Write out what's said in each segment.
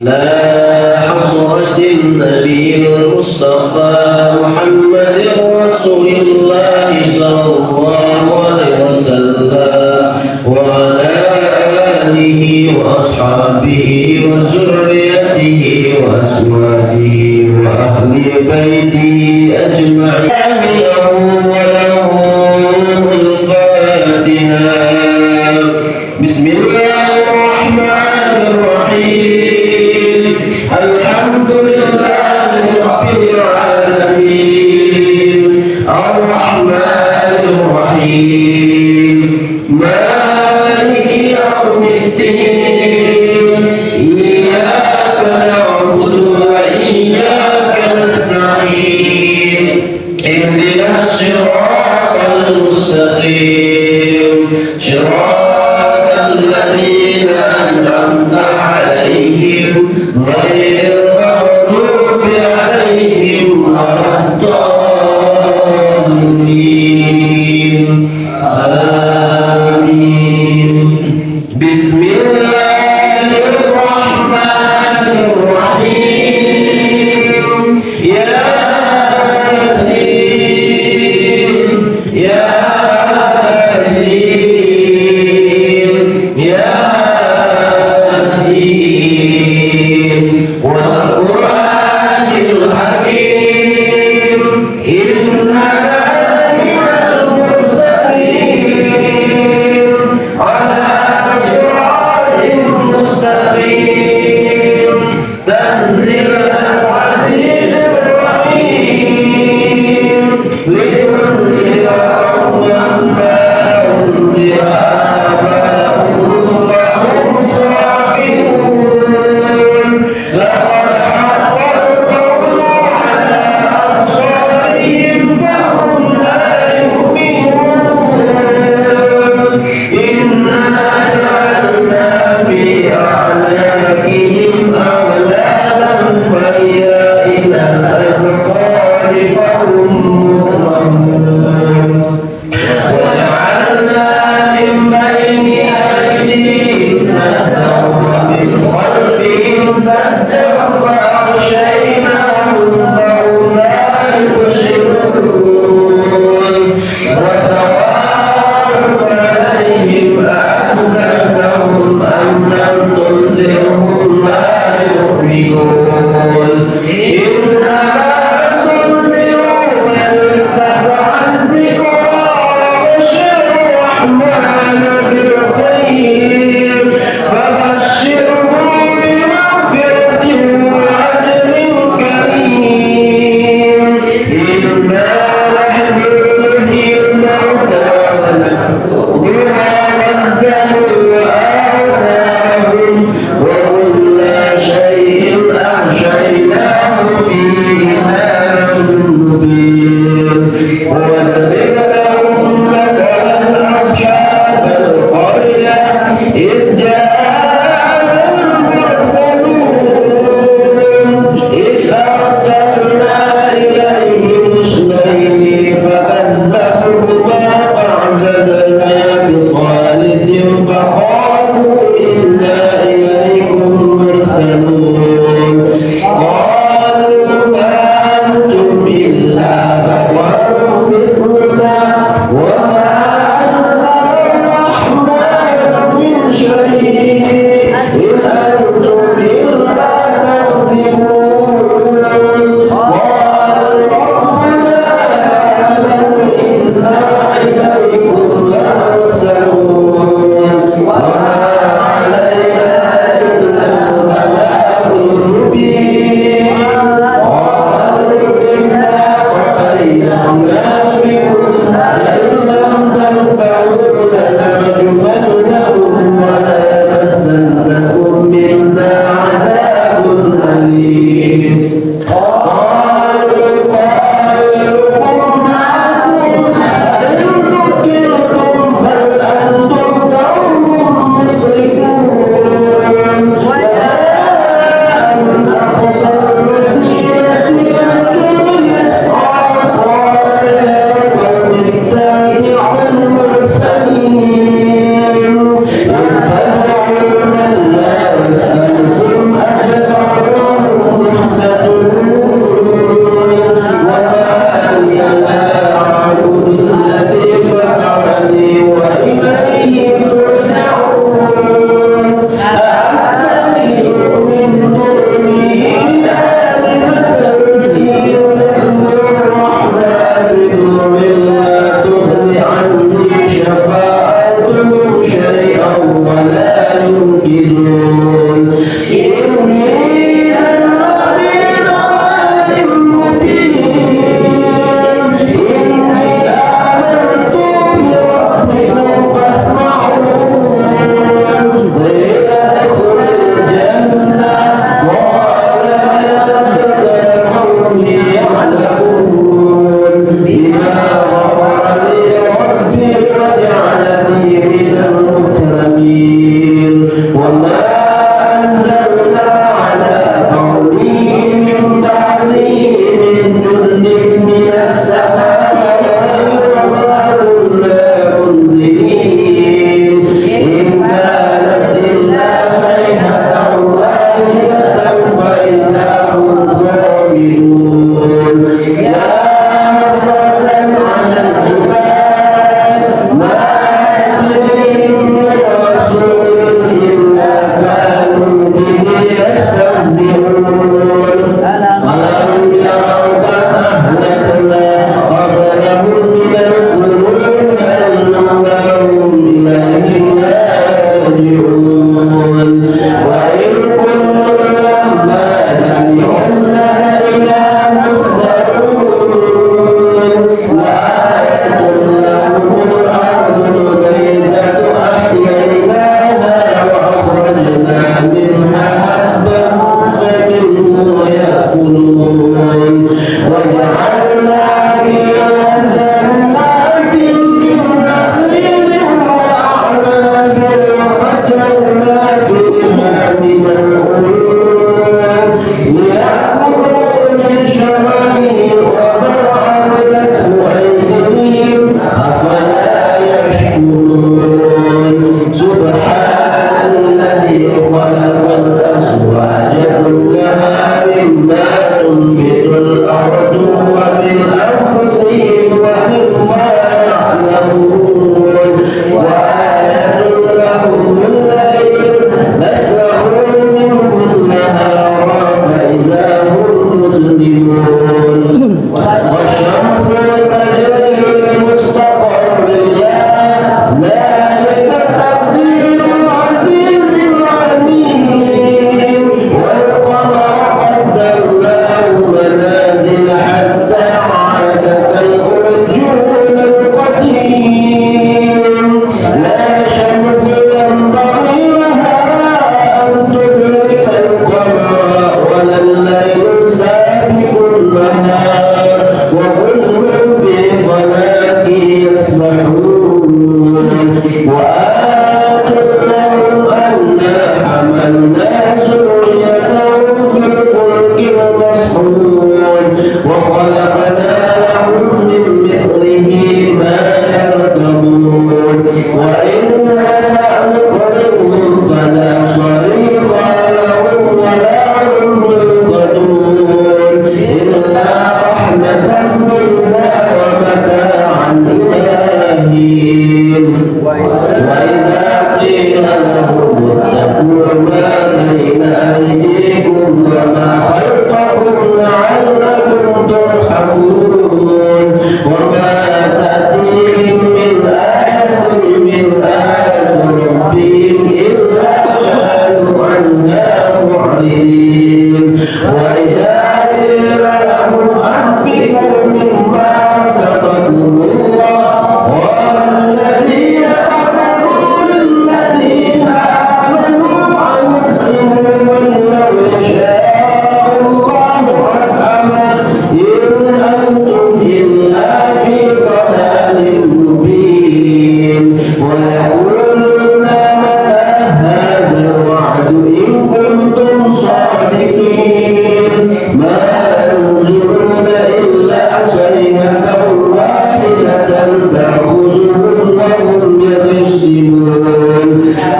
لا حصرة النبي المصطفى محمد رسول الله صلى الله عليه وسلم وعلى آله وأصحابه وذريته وأزواجه وأهل بيته أجمعين لهم ولهم الفاتحة. بسم الله الرحمن الرحيم. الحمد لله رب العالمين الرحمن الرحيم مالك يوم الدين إياك نعبد وإياك نستعين اهدنا الصراط المستقيم صراط الذين أنعمت عليهم غير المغضوب عليهم ولا الضالين آمين. بسم الله الرحمن الرحيم. ياسين ياسين ياسين والقرآن الحكيم إنك لمن المرسلين على صراط مستقيم تنزيل العزيز الرحيم لتنذر قوما ما أنذر آباؤهم فهم غافلون. لقد حق القول على أبصارهم فهم لا يؤمنون. إنا جعلنا في أعناقهم أغلالا فهي إلى الأذقان فهم مقمحون. وجعلنا من بين أيديهم سدا ومن خلفهم سدا فأغشيناهم فهم لا يبصرون. وسواء عليهم أأنذرتهم أم لم تنذرهم لا يؤمنون. إنما تنذر من اتبع الذكر وبشر الرحمن بالخير فبشرهم بمغفرة وأجر كريم. إنا نحن نحيي الموتى ونكتب ما قدموا وآثارهم وكل شيء أحصيناه في إمام مبين. وضرب لهم مثلا أصحاب القرية إذ جاءها المرسلون إذ أرسلنا إليهم اثنين فكذبوهما فاعتزلنا بثالث فقالوا إنا إليكم مرسلون. قالوا ما أنتم إلا بشر مثلنا وما أنزل الرحمن من شيء إن أنتم إلا تكذبون. قالوا ربنا يعلم إنا إليكم لمرسلون وما علينا إلا البلاغ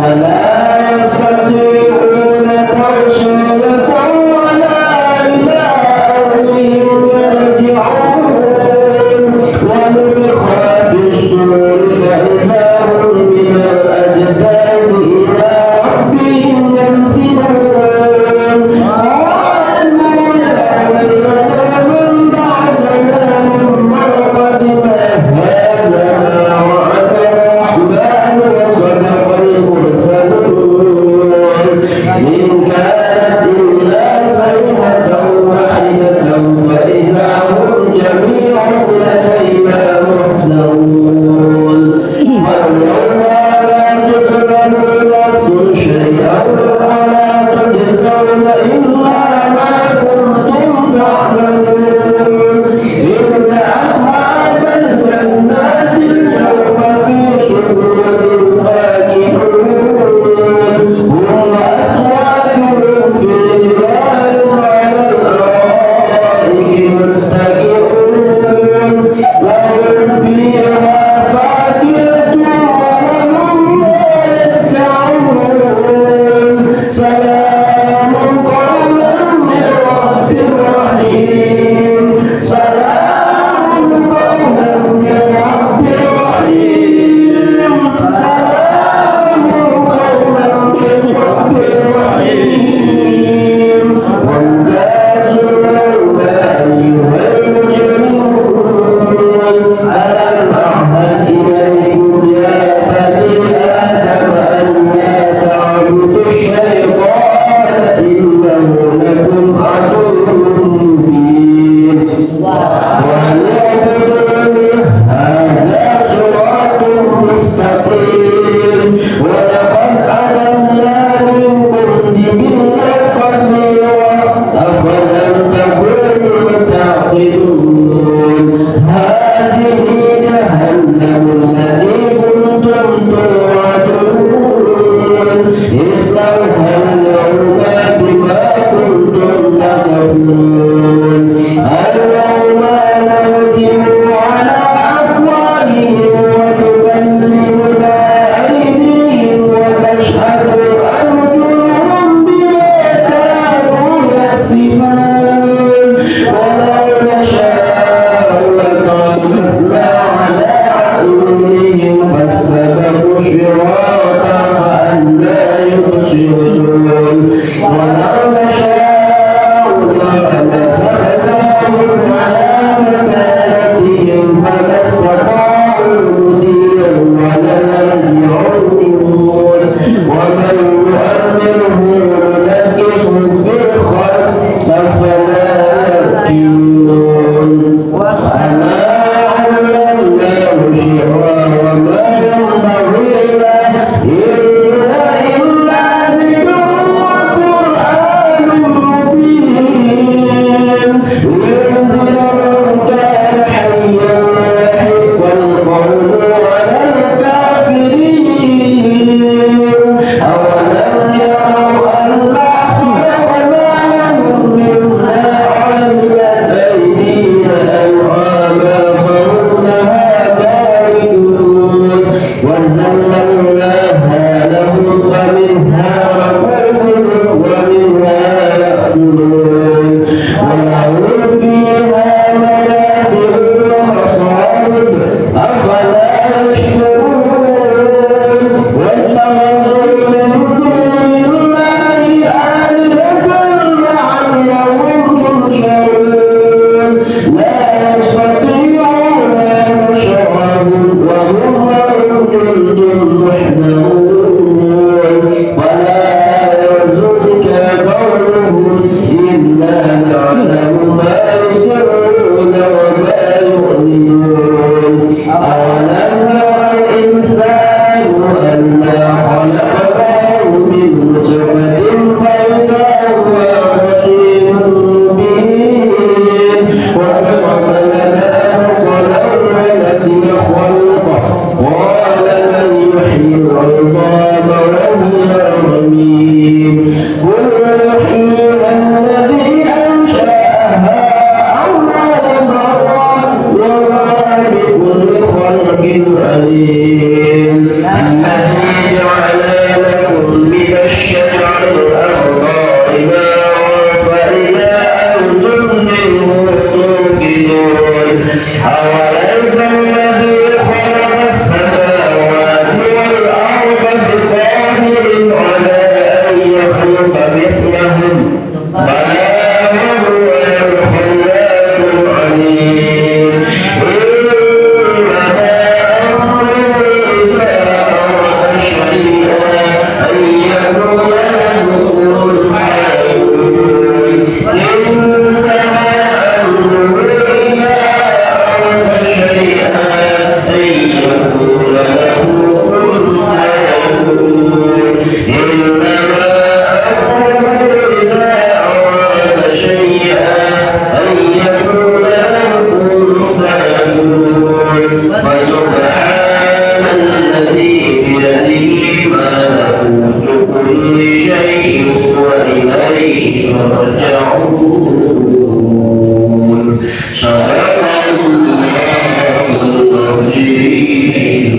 فلا يستطيعون توصية يرجعون صدق الله العظيم